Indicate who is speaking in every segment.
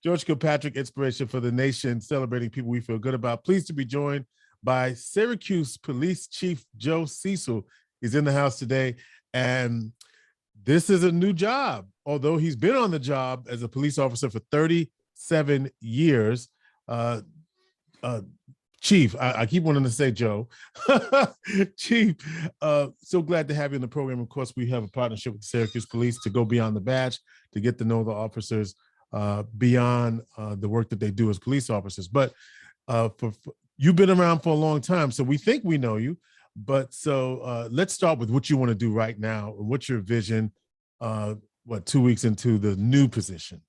Speaker 1: George Kilpatrick, inspiration for the nation, celebrating people we feel good about. Pleased to be joined by Syracuse Police Chief Joe Cecil. He's in the house today, and this is a new job, although he's been on the job as a police officer for 37 years. Chief, I keep wanting to say Joe. Chief, so glad to have you in the program. Of course, we have a partnership with Syracuse Police to go beyond the badge, to get to know the officers beyond the work that they do as police officers. But you've been around for a long time, so we think we know you. But so let's start with what you want to do right now. What's your vision, 2 weeks into the new position?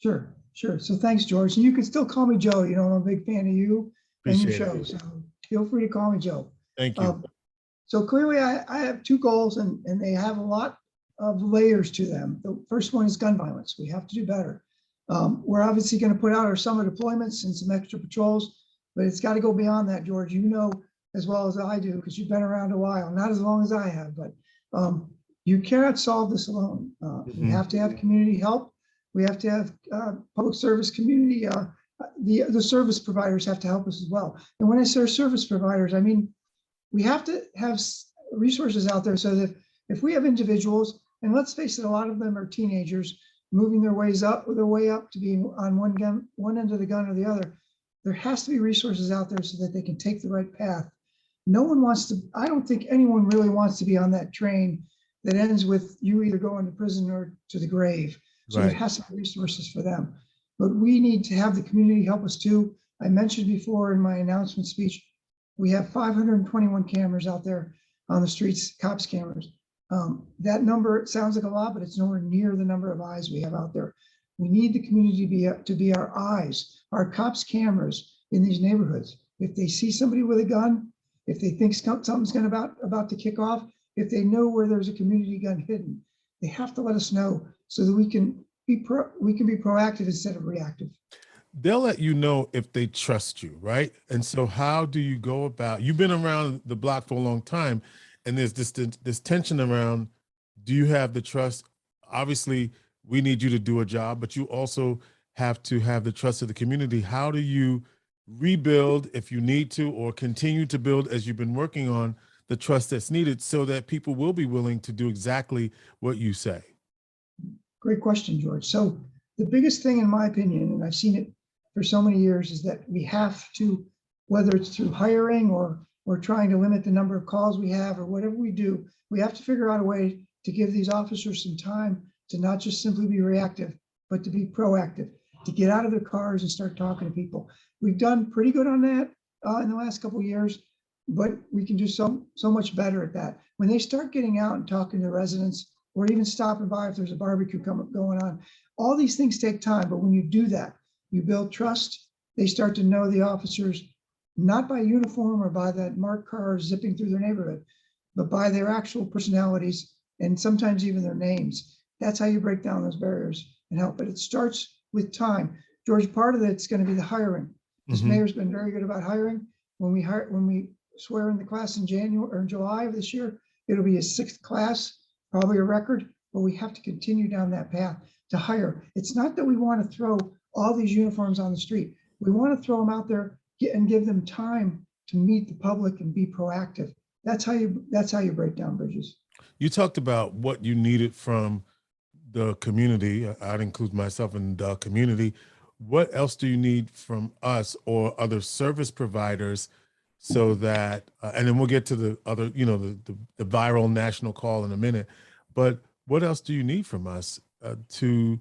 Speaker 2: Sure. So thanks, George. And you can still call me Joe. You know, I'm a big fan of you and your show. So feel free to call me Joe.
Speaker 1: Thank you.
Speaker 2: So clearly I have two goals, and they have a lot of layers to them. The first one is gun violence. We have to do better. We're obviously going to put out our summer deployments and some extra patrols, but it's got to go beyond that, George. You know as well as I do, because you've been around a while, not as long as I have, but you cannot solve this alone. You have to have community help. We have to have public service community. The service providers have to help us as well. And when I say service providers, I mean, we have to have resources out there so that if we have individuals, and let's face it, a lot of them are teenagers moving their way up to being on one end of the gun or the other, there has to be resources out there so that they can take the right path. No one wants to, I don't think anyone really wants to be on that train that ends with you either going to prison or to the grave. So there has to be resources for them. But we need to have the community help us too. I mentioned before in my announcement speech, we have 521 cameras out there on the streets, cops cameras. That number, it sounds like a lot, but it's nowhere near the number of eyes we have out there. We need the community to be our eyes, our cops cameras in these neighborhoods. If they see somebody with a gun, if they think something's about to kick off, if they know where there's a community gun hidden, they have to let us know so that we can be proactive instead of reactive.
Speaker 1: They'll let you know if they trust you, right? And so how do you go about, you've been around the block for a long time, and there's this tension around, do you have the trust? Obviously, we need you to do a job, but you also have to have the trust of the community. How do you rebuild, if you need to, or continue to build as you've been working on, the trust that's needed so that people will be willing to do exactly what you say?
Speaker 2: Great question, George. So the biggest thing, in my opinion, and I've seen it for so many years, is that we have to, whether it's through hiring or trying to limit the number of calls we have or whatever we do, we have to figure out a way to give these officers some time to not just simply be reactive, but to be proactive, to get out of their cars and start talking to people. We've done pretty good on that in the last couple of years, but we can do so much better at that. When they start getting out and talking to residents, or even stopping by if there's a barbecue going on, all these things take time. But when you do that, you build trust. They start to know the officers, not by uniform or by that marked car zipping through their neighborhood, but by their actual personalities and sometimes even their names. That's how you break down those barriers and help. But it starts with time. George, part of it's going to be the hiring. This mayor's been very good about hiring. When we swear in the class in January or July of this year, it'll be a 6th class, probably a record, but we have to continue down that path to hire. It's not that we want to throw all these uniforms on the street. We want to throw them out there and give them time to meet the public and be proactive. That's how you break down bridges.
Speaker 1: You talked about what you needed from the community. I'd include myself in the community. What else do you need from us or other service providers so that, and then we'll get to the other, the viral national call in a minute, but what else do you need from us to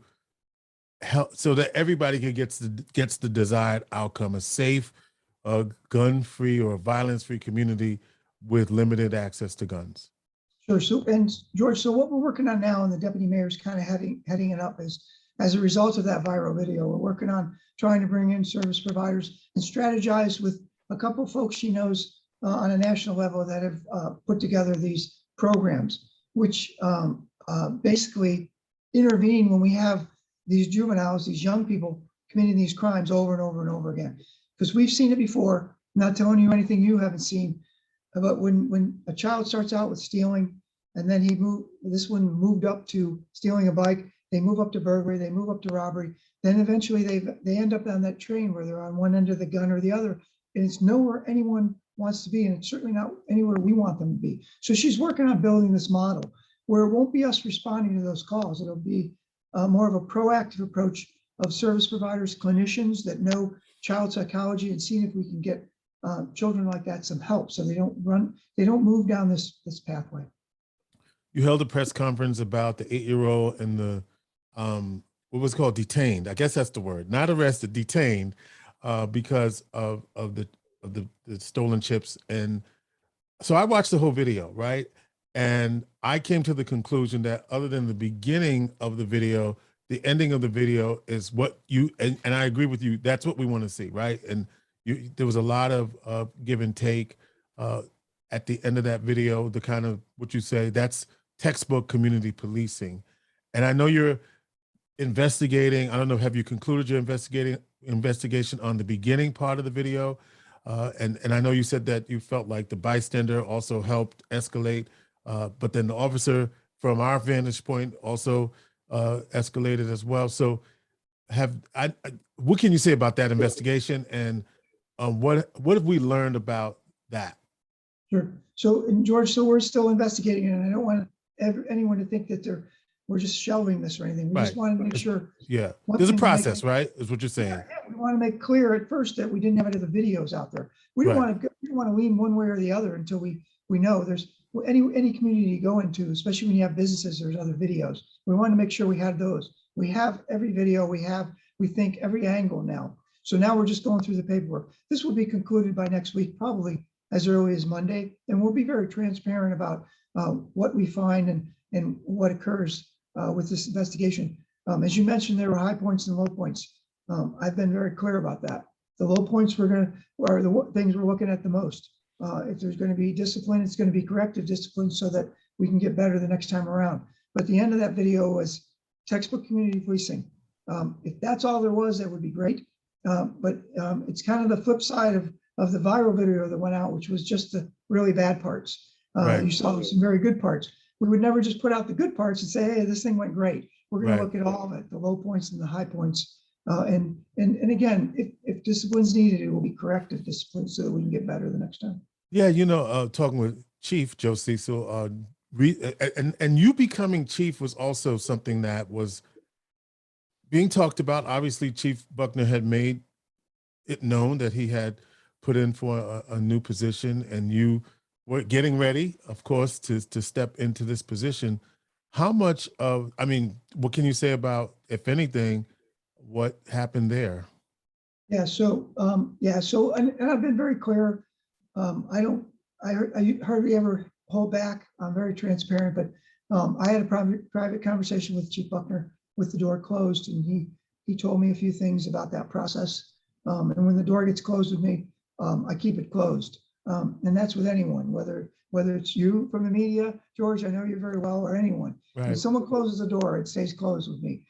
Speaker 1: help so that everybody gets the desired outcome, a safe, gun-free or violence-free community with limited access to guns?
Speaker 2: Sure. So, and George, so what we're working on now, and the deputy mayor's kind of heading it up, is as a result of that viral video, we're working on trying to bring in service providers and strategize with a couple of folks she knows on a national level that have put together these programs, which basically intervene when we have these juveniles, these young people committing these crimes over and over and over again. Because we've seen it before, I'm not telling you anything you haven't seen, but when a child starts out with stealing, and then this one moved up to stealing a bike, they move up to burglary, they move up to robbery. Then eventually they end up on that train where they're on one end of the gun or the other. And it's nowhere anyone wants to be, and it's certainly not anywhere we want them to be. So she's working on building this model where it won't be us responding to those calls. It'll be more of a proactive approach of service providers, clinicians that know child psychology, and seeing if we can get children like that some help so they don't move down this pathway.
Speaker 1: You held a press conference about the 8-year-old and the what was called detained. I guess that's the word, not arrested, detained, because of the stolen chips. And so I watched the whole video, right? And I came to the conclusion that other than the beginning of the video, the ending of the video is what you, and I agree with you, that's what we want to see, right? And there was a lot of give and take at the end of that video, the kind of what you say, that's textbook community policing. And I know you're investigating, I don't know, have you concluded your investigation on the beginning part of the video? And I know you said that you felt like the bystander also helped escalate, but then the officer from our vantage point also escalated as well. So what can you say about that investigation, and what have we learned about that?
Speaker 2: Sure. So, and George, so we're still investigating it, and I don't want anyone to think that we're just shelving this or anything. We just want to make sure.
Speaker 1: Yeah, there's a process, right? Is what you're saying.
Speaker 2: Yeah, we want to make clear at first that we didn't have any of the videos out there. We don't want to lean one way or the other until we know there's any community you go into, especially when you have businesses, there's other videos. We want to make sure we had those. We have every video. We think every angle now. So now we're just going through the paperwork. This will be concluded by next week, probably as early as Monday, and we'll be very transparent about what we find and what occurs with this investigation. As you mentioned, there were high points and low points. I've been very clear about that. The low points are the things we're looking at the most. If there's going to be discipline, it's going to be corrective discipline so that we can get better the next time around. But the end of that video was textbook community policing. If that's all there was, that would be great. But it's kind of the flip side of the viral video that went out, which was just the really bad parts. You saw some very good parts. We would never just put out the good parts and say, hey, this thing went great. We're going to look at all of it, the low points and the high points. And again, if discipline's needed, it will be corrective discipline so that we can get better the next time.
Speaker 1: Yeah, talking with Chief Joe Cecil, and you becoming chief was also something that was being talked about. Obviously, Chief Buckner had made it known that he had put in for a new position, and you were getting ready, of course, to step into this position. How much of, what can you say about, if anything, what happened there?
Speaker 2: Yeah, so and I've been very clear. I hardly ever hold back. I'm very transparent, but I had a private conversation with Chief Buckner with the door closed, and he told me a few things about that process. And when the door gets closed with me, I keep it closed. And that's with anyone, whether it's you from the media, George, I know you very well, or anyone. Right. When someone closes the door, it stays closed with me.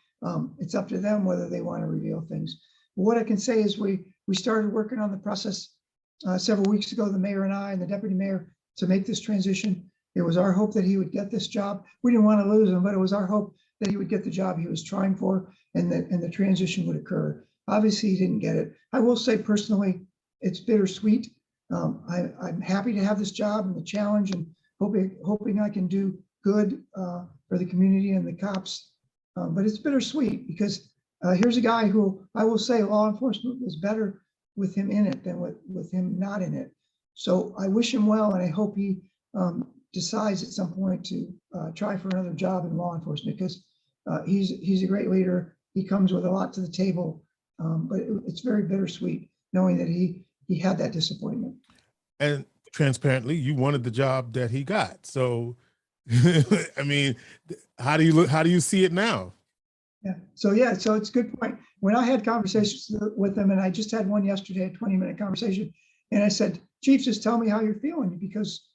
Speaker 2: It's up to them whether they want to reveal things. But what I can say is we started working on the process several weeks ago, the mayor and I and the deputy mayor, to make this transition. It was our hope that he would get this job. We didn't want to lose him, but it was our hope that he would get the job he was trying for, and the transition would occur. Obviously, he didn't get it. I will say personally, it's bittersweet. I'm happy to have this job and the challenge, and hoping I can do good for the community and the cops. But it's bittersweet because here's a guy who I will say law enforcement was better with him in it than with him not in it. So I wish him well, and I hope he decides at some point to try for another job in law enforcement, because he's a great leader. He comes with a lot to the table, but it's very bittersweet knowing that he had that disappointment. And
Speaker 1: transparently, you wanted the job that he got. So, how do you see it now?
Speaker 2: Yeah. So it's a good point. When I had conversations with him, and I just had one yesterday, a 20-minute conversation, and I said, Chief, just tell me how you're feeling, because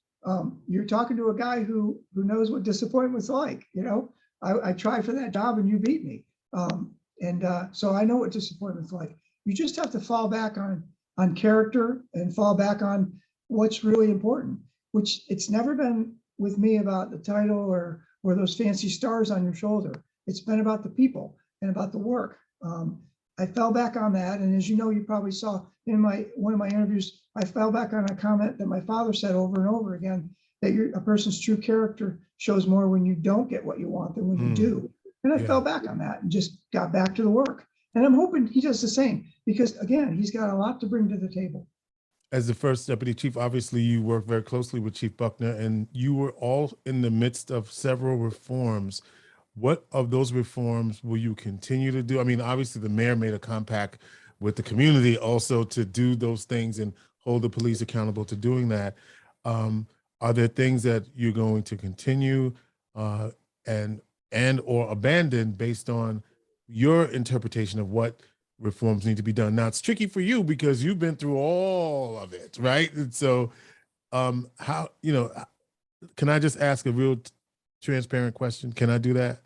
Speaker 2: you're talking to a guy who knows what disappointment's like. I tried for that job and you beat me. So I know what disappointment's like. You just have to fall back on character and fall back on what's really important, which it's never been with me about the title or those fancy stars on your shoulder. It's been about the people and about the work. I fell back on that. And as you know, you probably saw in one of my interviews, I fell back on a comment that my father said over and over again, that a person's true character shows more when you don't get what you want than when you do. And I
Speaker 1: Yeah.
Speaker 2: fell back on that and just got back to the work. And I'm hoping he does the same because, again, he's got a lot to bring to the table.
Speaker 1: As the first deputy chief, obviously you work very closely with Chief Buckner, and you were all in the midst of several reforms. What of those reforms will you continue to do? I mean, obviously the mayor made a compact with the community also to do those things and hold the police accountable to doing that. Are there things that you're going to continue and or abandon based on your interpretation of what reforms need to be done? Now it's tricky for you because you've been through all of it, right? And so how, can I just ask a real transparent question? Can I do that?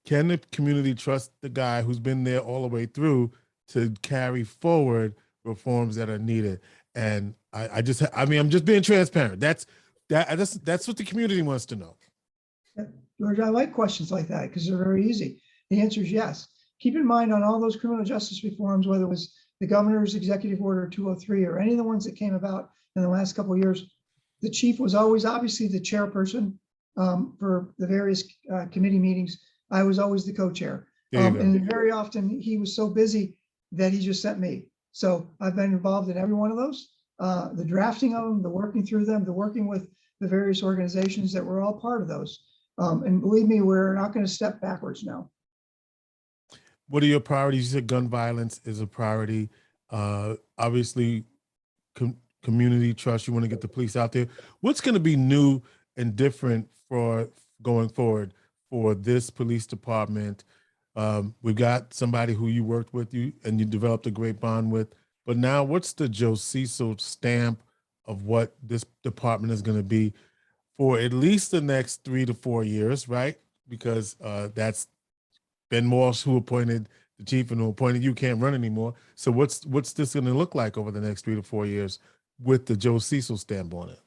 Speaker 1: Can the community trust the guy who's been there all the way through to carry forward reforms that are needed? And I'm just being transparent. That's what the community wants to know.
Speaker 2: George, I like questions like that because they're very easy. The answer is yes. Keep in mind on all those criminal justice reforms, whether it was the governor's executive order 203 or any of the ones that came about in the last couple of years, the chief was always obviously the chairperson for the various committee meetings. I was always the co-chair. And very often he was so busy that he just sent me. So I've been involved in every one of those, the drafting of them, the working through them, the working with the various organizations that were all part of those. And believe me, we're not going to step backwards now.
Speaker 1: What are your priorities? You said gun violence is a priority. Obviously, community trust. You want to get the police out there. What's going to be new and different for going forward for this police department? We've got somebody who you worked with and you developed a great bond with. But now, what's the Joe Cecil stamp of what this department is going to be for at least the next 3 to 4 years, right? Because that's Ben Walsh, who appointed the chief and who appointed you, can't run anymore. So what's this going to look like over the next 3 to 4 years with the Joe Cecil stamp on it?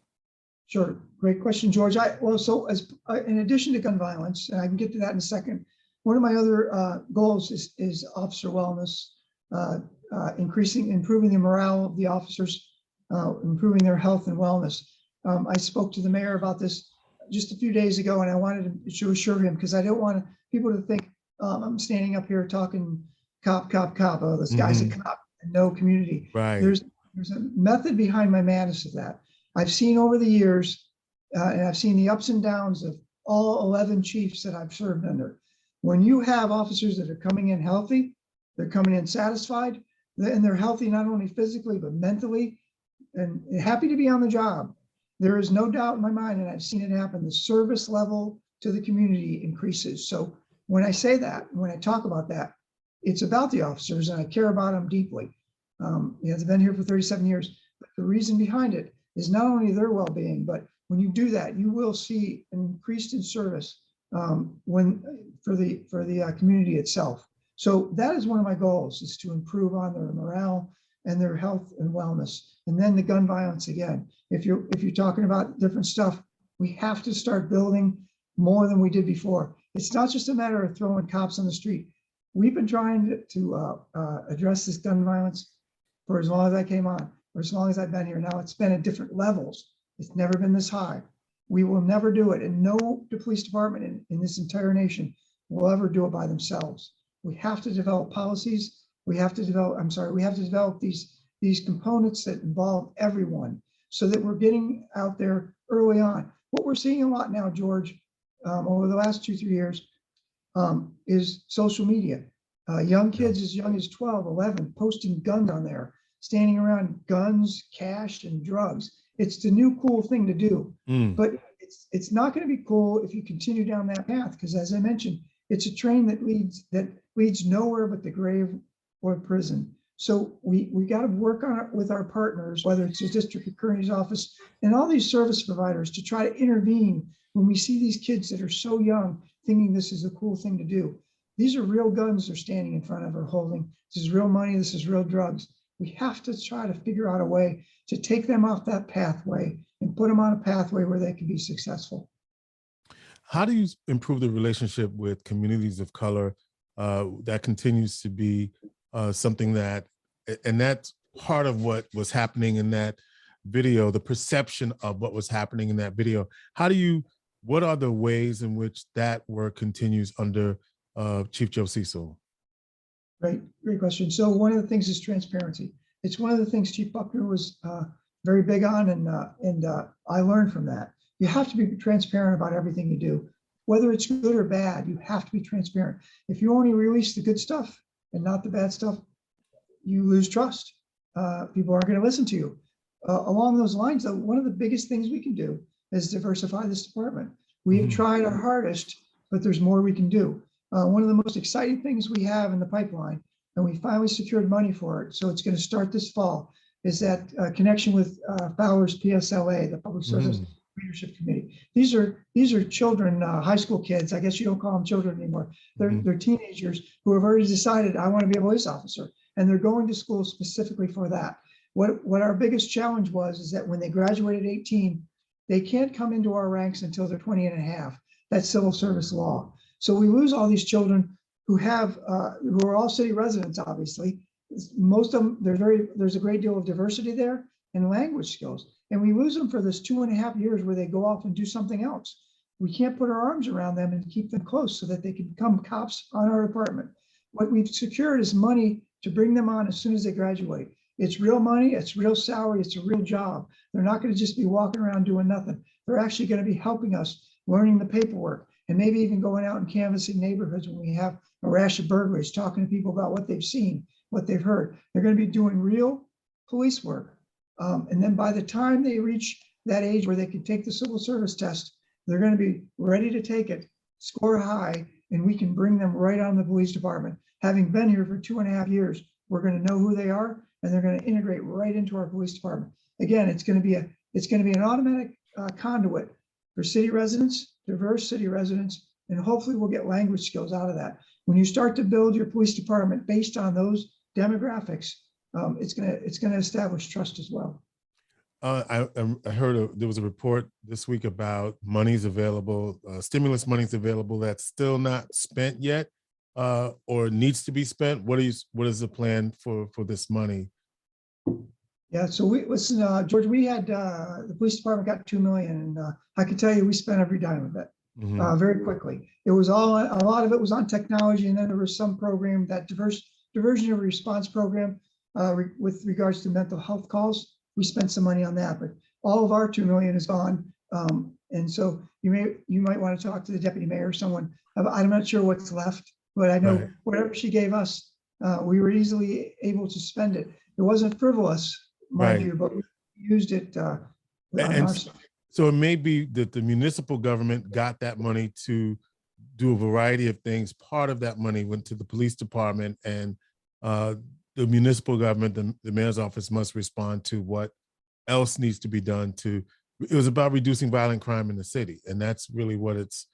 Speaker 2: Sure, great question, George. In addition to gun violence, and I can get to that in a second, one of my other goals is officer wellness, improving the morale of the officers, improving their health and wellness. I spoke to the mayor about this just a few days ago, and I wanted to assure him because I don't want people to think I'm standing up here talking cop. Oh, this guy's a cop and no community.
Speaker 1: Right.
Speaker 2: There's a method behind my madness of that. I've seen over the years, and I've seen the ups and downs of all 11 chiefs that I've served under. When you have officers that are coming in healthy, they're coming in satisfied, and they're healthy not only physically but mentally, and happy to be on the job. There is no doubt in my mind, and I've seen it happen, the service level to the community increases. So when I say that, when I talk about that, it's about the officers and I care about them deeply. I've been here for 37 years, but the reason behind it is not only their well-being, but when you do that, you will see an increase in service for the community itself. So that is one of my goals, is to improve on their morale and their health and wellness. And then the gun violence again. If you're talking about different stuff, we have to start building more than we did before. It's not just a matter of throwing cops on the street. We've been trying to address this gun violence for as long as I came on, or as long as I've been here. Now it's been at different levels. It's never been this high. We will never do it. And no police department in this entire nation will ever do it by themselves. We have to develop policies. We have to develop these components that involve everyone so that we're getting out there early on. What we're seeing a lot now, George, over the last 2-3 years is social media. Young kids as young as 12, 11, posting guns on there, standing around guns, cash, and drugs. It's the new cool thing to do. But it's not going to be cool if you continue down that path, because as I mentioned, it's a train that leads nowhere but the grave or prison. So we got to work on it with our partners, whether it's the district attorney's office and all these service providers, to try to intervene when we see these kids that are so young thinking this is a cool thing to do. These are real guns they're standing in front of or holding. This is real money. This is real drugs. We have to try to figure out a way to take them off that pathway and put them on a pathway where they can be successful.
Speaker 1: How do you improve the relationship with communities of color? That continues to be something that, and that's part of what was happening in that video, the perception of what was happening in that video. What are the ways in which that work continues under Chief Joe Cecil?
Speaker 2: Great question. So one of the things is transparency. It's one of the things Chief Buckner was very big on, and I learned from that. You have to be transparent about everything you do, whether it's good or bad. You have to be transparent. If you only release the good stuff and not the bad stuff, you lose trust. People aren't going to listen to you. Along those lines, though, one of the biggest things we can do is diversify this department. We have tried our hardest, but there's more we can do. One of the most exciting things we have in the pipeline, and we finally secured money for it, so it's going to start this fall, is that connection with Fowler's PSLA, the Public Service Leadership Committee. These are children, high school kids. I guess you don't call them children anymore. They're teenagers who have already decided, I want to be a police officer, and they're going to school specifically for that. What our biggest challenge was is that when they graduate at 18, they can't come into our ranks until they're 20 and a half. That's civil service law. So we lose all these children who are all city residents, obviously. Most of them, there's a great deal of diversity there and language skills. And we lose them for this 2.5 years where they go off and do something else. We can't put our arms around them and keep them close so that they can become cops on our department. What we've secured is money to bring them on as soon as they graduate. It's real money, it's real salary, it's a real job. They're not going to just be walking around doing nothing. They're actually going to be helping us learning the paperwork and maybe even going out and canvassing neighborhoods when we have a rash of burglaries, talking to people about what they've seen, what they've heard. They're going to be doing real police work. And then by the time they reach that age where they can take the civil service test, they're going to be ready to take it, score high, and we can bring them right on the police department. Having been here for 2.5 years, we're going to know who they are, and they're going to integrate right into our police department. Again, it's going to be an automatic conduit for city residents, diverse city residents, and hopefully we'll get language skills out of that. When you start to build your police department based on those demographics, it's going to establish trust as well.
Speaker 1: I heard there was a report this week about monies available, stimulus monies available that's still not spent yet, or needs to be spent. What is the plan for this money?
Speaker 2: Yeah, so listen, George, we had the police department got $2 million, and I can tell you we spent every dime of it very quickly. It was a lot of it was on technology, and then there was some program, that diversion of response program with regards to mental health calls. We spent some money on that, but all of our $2 million is gone. And so you might want to talk to the deputy mayor or someone. I'm not sure what's left, but I know whatever she gave us, we were easily able to spend it. It wasn't frivolous, mind you, but we used it on our side.
Speaker 1: So it may be that the municipal government got that money to do a variety of things. Part of that money went to the police department, and the municipal government, the mayor's office, must respond to what else needs to be done it was about reducing violent crime in the city. And that's really what it's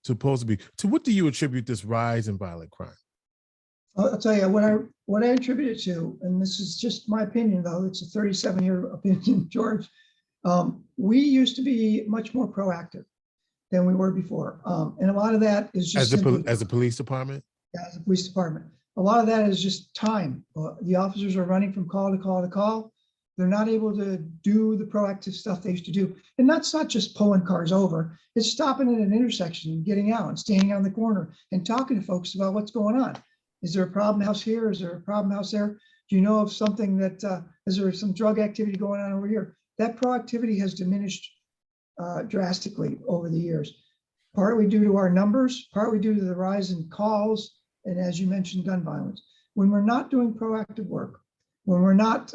Speaker 1: supposed to be. To what do you attribute this rise in violent crime?
Speaker 2: I'll tell you what I attribute it to, and this is just my opinion, though. It's a 37-year opinion, George. We used to be much more proactive than we were before. And a lot of that is just
Speaker 1: as a police department? Yeah,
Speaker 2: as a police department. A lot of that is just time. The officers are running from call to call to call. They're not able to do the proactive stuff they used to do. And that's not just pulling cars over. It's stopping at an intersection and getting out and standing on the corner and talking to folks about what's going on. Is there a problem house here? Is there a problem house there? Do you know of something that, is there some drug activity going on over here? That proactivity has diminished drastically over the years, partly due to our numbers, partly due to the rise in calls, and as you mentioned, gun violence. When we're not doing proactive work, when we're not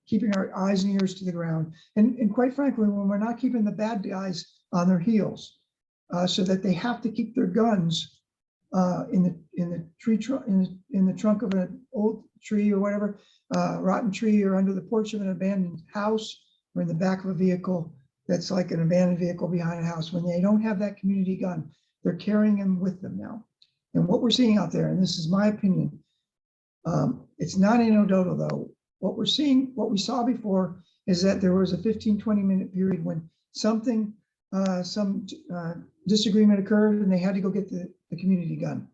Speaker 2: keeping our eyes and ears to the ground, and quite frankly, when we're not keeping the bad guys on their heels, so that they have to keep their guns in the trunk of an old tree or whatever, rotten tree, or under the porch of an abandoned house, or in the back of a vehicle that's like an abandoned vehicle behind a house. When they don't have that community gun, they're carrying them with them now. And what we're seeing out there, and this is my opinion, it's not anecdotal though. What we saw before is that there was a 15-20 minute period when something some disagreement occurred and they had to go get the community gun.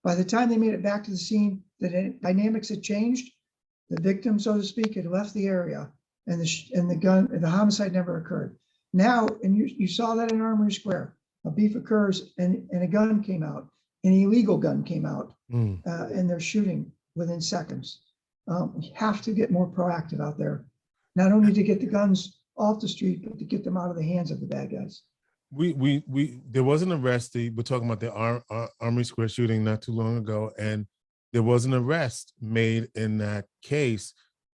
Speaker 2: By the time they made it back to the scene, the dynamics had changed. The victim, so to speak, had left the area, and the homicide never occurred. Now, and you saw that in Armory Square, a beef occurs and a gun came out, an illegal gun came out, and they're shooting within seconds. We have to get more proactive out there, not only to get the guns off the street, but to get them out of the hands of the bad guys.
Speaker 1: There was an arrest. We're talking about the Armory Square shooting not too long ago, and there was an arrest made in that case.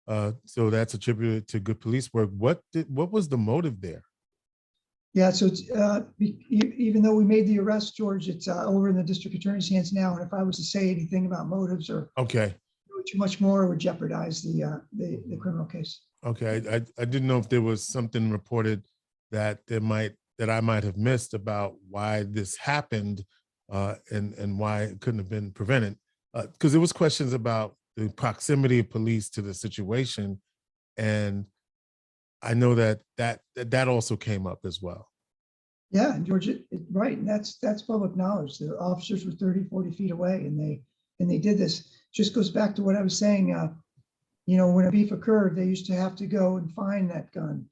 Speaker 1: So that's attributed to good police work. What was the motive there?
Speaker 2: Yeah, so it's, even though we made the arrest, George, it's over in the district attorney's hands now. And if I was to say anything about motives or
Speaker 1: okay,
Speaker 2: too much more, it would jeopardize the criminal case.
Speaker 1: Okay, I didn't know if there was something reported that I might have missed about why this happened, and why it couldn't have been prevented. Because there was questions about the proximity of police to the situation, and I know that also came up as well.
Speaker 2: Yeah, and George, right, and that's public knowledge. The officers were 30, 40 feet away, and they did this. Just goes back to what I was saying. You know, when a beef occurred, they used to have to go and find that gun.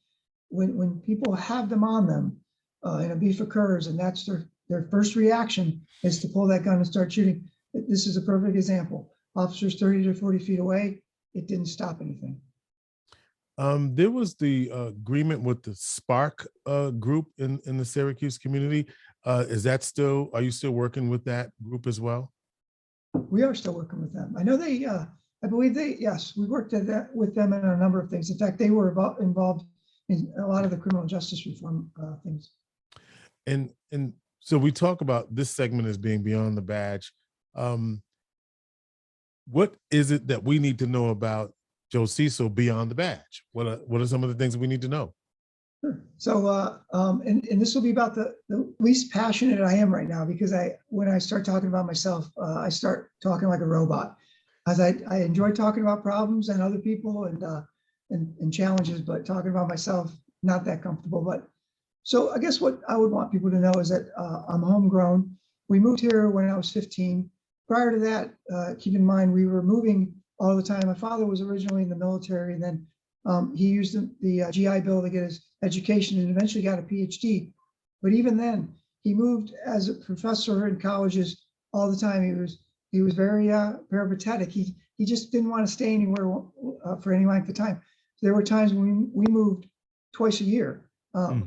Speaker 2: When people have them on them, and a beef occurs, and that's their first reaction is to pull that gun and start shooting. This is a perfect example. Officers 30 to 40 feet away, it didn't stop anything.
Speaker 1: There was the agreement with the Spark group in the Syracuse community. Is that still? Are you still working with that group as well?
Speaker 2: We are still working with them. I know they. I believe yes, we worked at that with them in a number of things. In fact, they were involved in a lot of the criminal justice reform things.
Speaker 1: And so we talk about this segment as being beyond the badge. What is it that we need to know about Joe Cecil beyond the badge? What are some of the things we need to know?
Speaker 2: Sure. So, and this will be about the least passionate I am right now, because when I start talking about myself, I start talking like a robot. As I enjoy talking about problems and other people and challenges, but talking about myself, not that comfortable. But so I guess what I would want people to know is that I'm homegrown. We moved here when I was 15. Prior to that, keep in mind, we were moving all the time. My father was originally in the military, and then he used the GI Bill to get his education and eventually got a PhD. But even then, he moved as a professor in colleges all the time. He was very peripatetic. He just didn't want to stay anywhere for any length of time. There were times when we moved twice a year.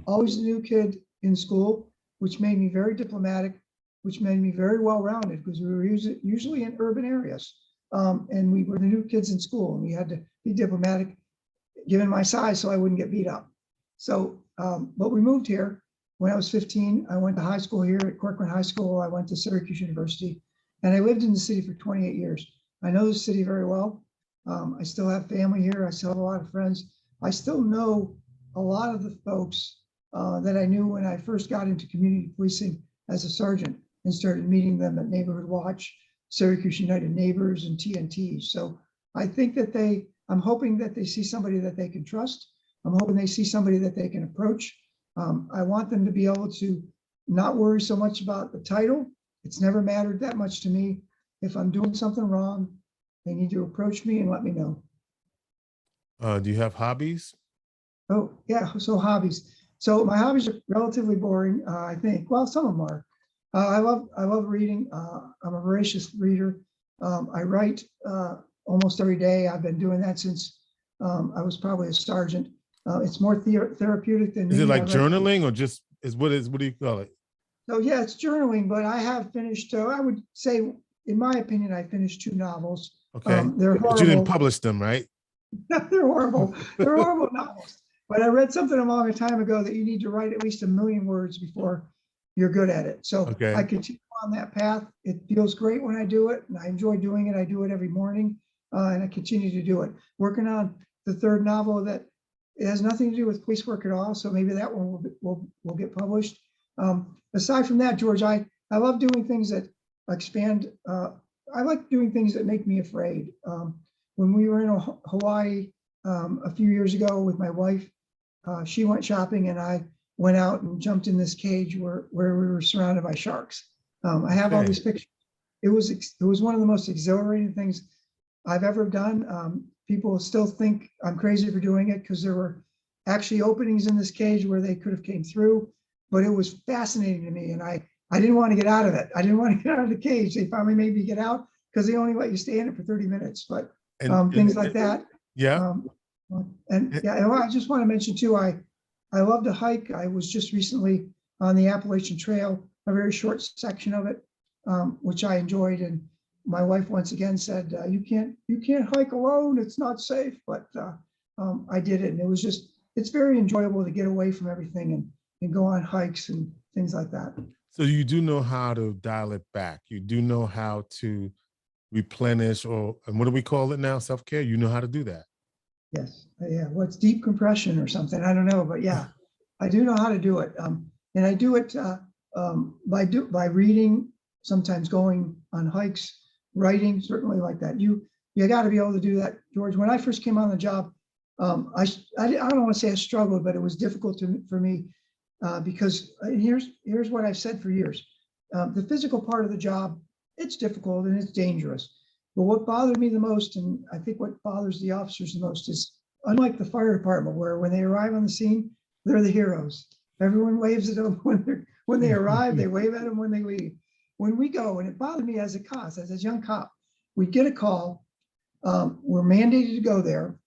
Speaker 2: Always a new kid in school, which made me very diplomatic, which made me very well-rounded, because we were usually in urban areas. And we were the new kids in school, and we had to be diplomatic, given my size, so I wouldn't get beat up. So, but we moved here when I was 15. I went to high school here at Corcoran High School. I went to Syracuse University, and I lived in the city for 28 years. I know the city very well. I still have family here. I still have a lot of friends. I still know a lot of the folks that I knew when I first got into community policing as a sergeant and started meeting them at Neighborhood Watch, Syracuse United Neighbors, and TNT. So I think that I'm hoping that they see somebody that they can trust. I'm hoping they see somebody that they can approach. I want them to be able to not worry so much about the title. It's never mattered that much to me. If I'm doing something wrong, they need to approach me and let me know.
Speaker 1: Do you have hobbies?
Speaker 2: Oh, yeah. So hobbies. So my hobbies are relatively boring, I think. Well, some of them are. I love reading. I'm a voracious reader. I write almost every day. I've been doing that since I was probably a sergeant. It's more therapeutic than.
Speaker 1: Is it like journaling, or just what do you call it?
Speaker 2: So yeah, it's journaling, but I have finished, I would say, in my opinion, I finished 2 novels.
Speaker 1: Okay.
Speaker 2: They're horrible.
Speaker 1: But you didn't publish them, right?
Speaker 2: They're horrible. They're horrible novels. But I read something a long time ago that you need to write at least 1 million words before you're good at it. So
Speaker 1: okay.
Speaker 2: I continue on that path. It feels great when I do it, and I enjoy doing it. I do it every morning, and I continue to do it. Working on the 3rd novel that it has nothing to do with police work at all. So maybe that one will get published. Aside from that, George, I love doing things that expand. I like doing things that make me afraid. When we were in Hawaii a few years ago with my wife, she went shopping and I went out and jumped in this cage where we were surrounded by sharks. I have all
Speaker 1: Okay.
Speaker 2: these pictures. It was one of the most exhilarating things I've ever done. People still think I'm crazy for doing it because there were actually openings in this cage where they could have came through, but it was fascinating to me. And I didn't want to get out of it. I didn't want to get out of the cage. They finally made me get out because they only let you stay in it for 30 minutes, but things like that.
Speaker 1: Yeah.
Speaker 2: And yeah, and I just want to mention too, I love to hike. I was just recently on the Appalachian Trail, a very short section of it, which I enjoyed. And my wife once again said, you can't hike alone. It's not safe. But I did it, and it's very enjoyable to get away from everything and go on hikes and things like that.
Speaker 1: So you do know how to dial it back. You do know how to replenish, and what do we call it now? Self-care. You know how to do that.
Speaker 2: Yes. Yeah. What's deep compression or something? I don't know, but yeah, I do know how to do it. And I do it by reading, sometimes going on hikes, writing, certainly like that. You got to be able to do that, George. When I first came on the job, I don't want to say I struggled, but it was difficult for me because here's what I've said for years. The physical part of the job, it's difficult and it's dangerous. But what bothered me the most, and I think what bothers the officers the most, is unlike the fire department, where when they arrive on the scene, they're the heroes. Everyone waves at them when they arrive. They wave at them when they leave. When we go, and it bothered me as a young cop, we get a call. We're mandated to go there.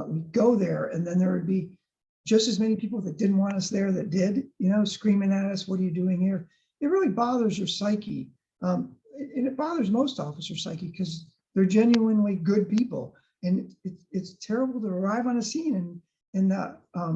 Speaker 2: We go there, and then there would be just as many people that didn't want us there that did, screaming at us, "What are you doing here?" It really bothers your psyche. And it bothers most officers' psyche because they're genuinely good people. And it's terrible to arrive on a scene and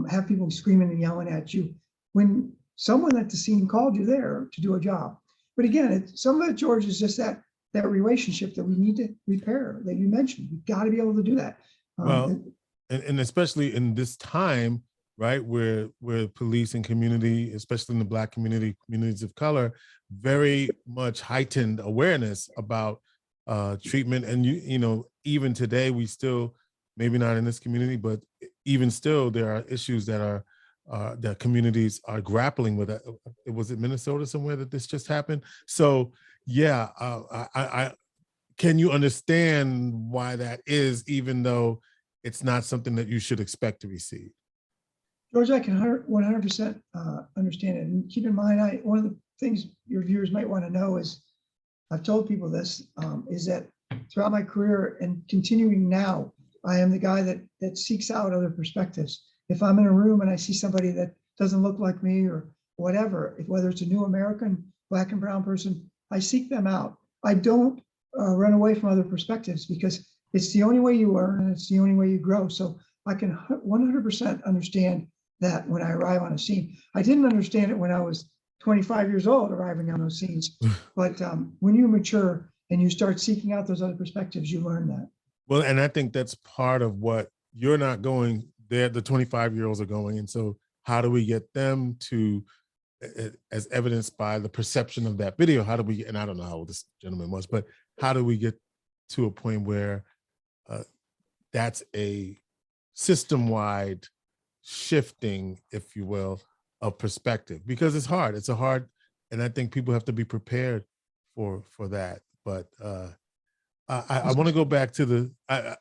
Speaker 2: have people screaming and yelling at you when someone at the scene called you there to do a job. But again, some of it, George, is just that relationship that we need to repair that you mentioned. We've got to be able to do that.
Speaker 1: Well, and especially in this time, right, where police and community, especially in the Black communities of color, very much heightened awareness about treatment. And even today, we still, maybe not in this community, but even still, there are issues that that communities are grappling with. Was it Minnesota somewhere that this just happened? So yeah, I can you understand why that is, even though it's not something that you should expect to receive?
Speaker 2: George, I can 100% understand it. And keep in mind, one of the things your viewers might want to know is, I've told people this, is that throughout my career and continuing now, I am the guy that seeks out other perspectives. If I'm in a room and I see somebody that doesn't look like me or whatever, whether it's a new American, Black and brown person, I seek them out. I don't run away from other perspectives because it's the only way you learn and it's the only way you grow. So I can 100% understand that when I arrive on a scene. I didn't understand it when I was 25 years old arriving on those scenes, but when you mature and you start seeking out those other perspectives, you learn that.
Speaker 1: Well, and I think that's part of what you're not going there. The 25-year-olds are going. And so how do we get them to, as evidenced by the perception of that video, how do we, and I don't know how old this gentleman was, but how do we get to a point where that's a system-wide shifting, if you will, of perspective? Because it's hard. It's hard, and I think people have to be prepared for that. But I want to go back to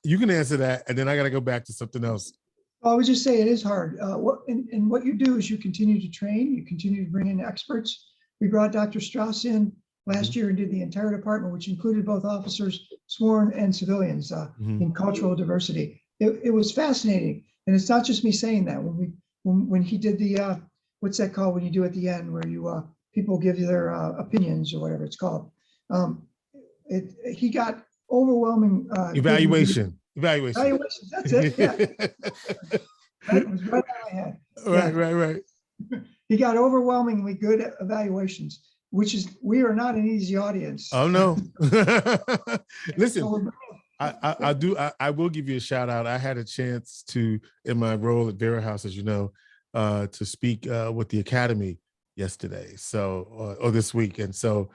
Speaker 1: you can answer that, and then I got to go back to something else.
Speaker 2: I would just say it is hard. What you do is you continue to train, you continue to bring in experts. We brought Dr. Strauss in last year and did the entire department, which included both officers, sworn and civilians, in cultural diversity. It was fascinating. And it's not just me saying that. When he did the, what's that called when you do at the end where you people give you their opinions or whatever it's called. He got overwhelming
Speaker 1: Evaluation.
Speaker 2: Evaluations. That's it. Yeah. That was right out of my head.
Speaker 1: Right.
Speaker 2: He got overwhelmingly good evaluations, we are not an easy audience.
Speaker 1: Oh no. Listen, I will give you a shout out. I had a chance to, in my role at Vera House, as you know, to speak with the Academy yesterday, or this week. And so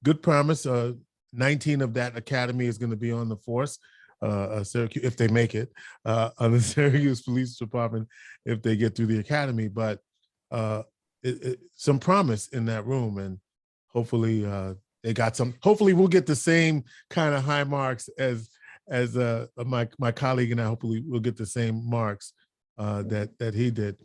Speaker 1: good promise. 19 of that Academy is going to be on the force, Syracuse, if they make it, on the Syracuse Police Department, if they get through the Academy. But some promise in that room, and hopefully they got some. Hopefully, we'll get the same kind of high marks as my colleague and I. Hopefully, we'll get the same marks that he did.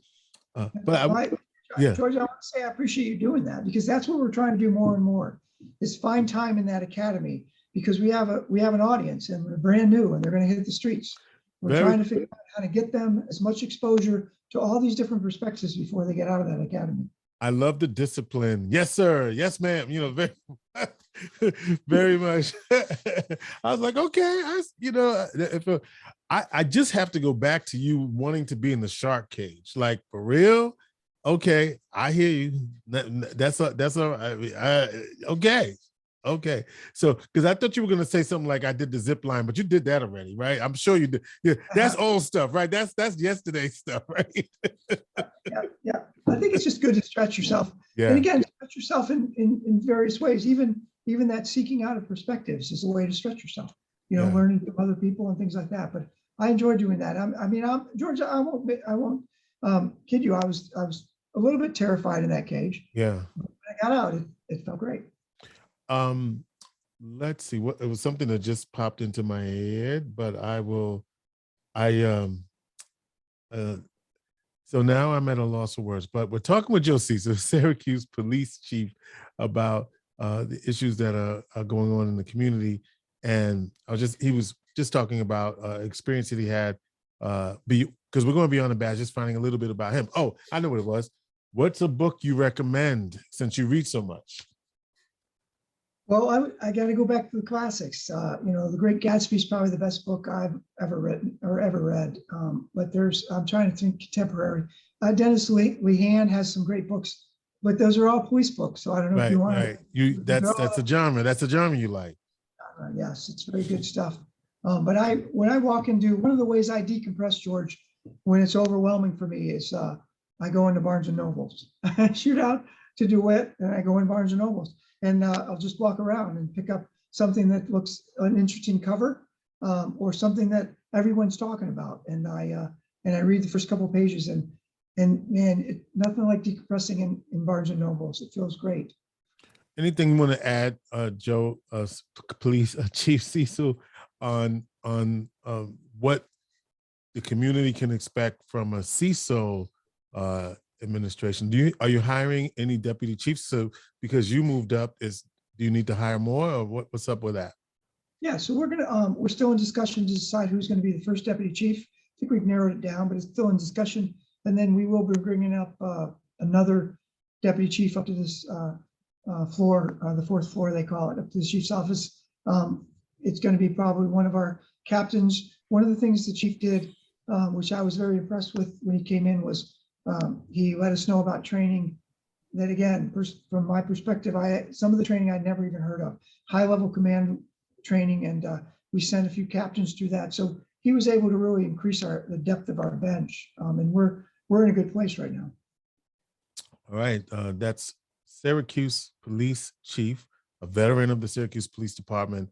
Speaker 1: Yeah,
Speaker 2: George, I want to say I appreciate you doing that, because that's what we're trying to do more and more, is find time in that academy, because we have an audience and we're brand new and they're going to hit the streets. We're trying to figure out how to get them as much exposure to all these different perspectives before they get out of that academy.
Speaker 1: I love the discipline. Yes, sir. Yes, ma'am. You know, very, very much. I was like, okay, I just have to go back to you wanting to be in the shark cage, like, for real. Okay, I hear you. That's okay. Okay. So, because I thought you were going to say something like I did the zip line, but you did that already, right? I'm sure you did. Yeah, that's old stuff, right? That's yesterday's stuff, right?
Speaker 2: Yeah. I think it's just good to stretch yourself.
Speaker 1: Yeah.
Speaker 2: And again, stretch yourself in various ways. Even that seeking out of perspectives is a way to stretch yourself, learning from other people and things like that. But I enjoy doing that. George, I won't kid you. I was a little bit terrified in that cage.
Speaker 1: Yeah.
Speaker 2: But when I got out, it felt great.
Speaker 1: Let's see, what it was something that just popped into my head, but so now I'm at a loss of words, but we're talking with Joe Ciso, Syracuse police chief, about the issues that are going on in the community. And he was just talking about experience that he had, because we're going to be on the badge, just finding a little bit about him. Oh, I know what it was. What's a book you recommend, since you read so much?
Speaker 2: Well, I got to go back to the classics. The Great Gatsby is probably the best book I've ever written or ever read. But I'm trying to think contemporary. Dennis Lehane has some great books, but those are all police books. So I don't know if you want
Speaker 1: to. That's a genre. That's a genre you like.
Speaker 2: Yes, it's very good stuff. But when I walk into, one of the ways I decompress, George, when it's overwhelming for me, is I go into Barnes and Nobles. I shoot out to DeWitt, and I go in Barnes and Nobles. And I'll just walk around and pick up something that looks an interesting cover, or something that everyone's talking about. And I read the first couple of pages, and man, nothing like decompressing in Barnes and Nobles. It feels great.
Speaker 1: Anything you want to add, Joe, Police Chief Ciso, on what the community can expect from a CISO administration? Are you hiring any deputy chiefs? So because you moved up, do you need to hire more, or what's up with that? Yeah,
Speaker 2: so we're still in discussion to decide who's going to be the first deputy chief. I think we've narrowed it down, but it's still in discussion. And then we will be bringing up another deputy chief up to this floor, the fourth floor they call it, up to the chief's office. It's going to be probably one of our captains. One of the things the chief did, which I was very impressed with when he came in, was he let us know about training that, again, from my perspective, some of the training I'd never even heard of, high-level command training, and we sent a few captains through that. So he was able to really increase the depth of our bench, and we're in a good place right now.
Speaker 1: All right, that's Syracuse Police Chief, a veteran of the Syracuse Police Department,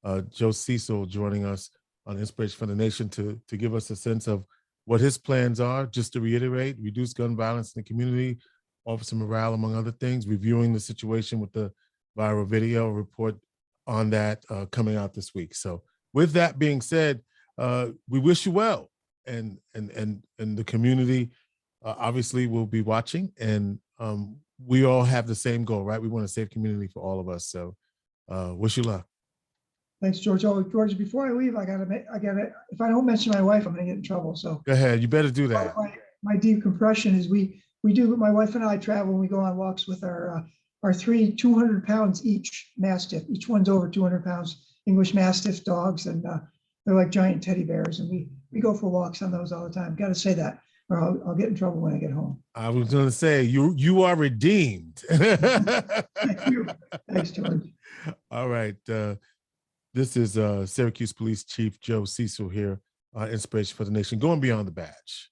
Speaker 1: Joe Ciso, joining us on Inspiration for the Nation to give us a sense of what his plans are. Just to reiterate: reduce gun violence in the community, officer morale, among other things, reviewing the situation with the viral video, report on that coming out this week. So with that being said, we wish you well, and the community obviously will be watching, and we all have the same goal, right? We want a safe community for all of us. So wish you luck. Thanks, George. Oh, George, before I leave, I gotta, if I don't mention my wife, I'm gonna get in trouble. So go ahead, you better do that. My decompression is we do, my wife and I travel and we go on walks with our three 200 pounds each Mastiff. Each one's over 200 pounds, English Mastiff dogs, and they're like giant teddy bears. And we go for walks on those all the time. Got to say that, or I'll get in trouble when I get home. I was going to say, you are redeemed. Thank you. Thanks, George. All right. This is Syracuse Police Chief Joe Ciso here on Inspiration for the Nation, going beyond the badge.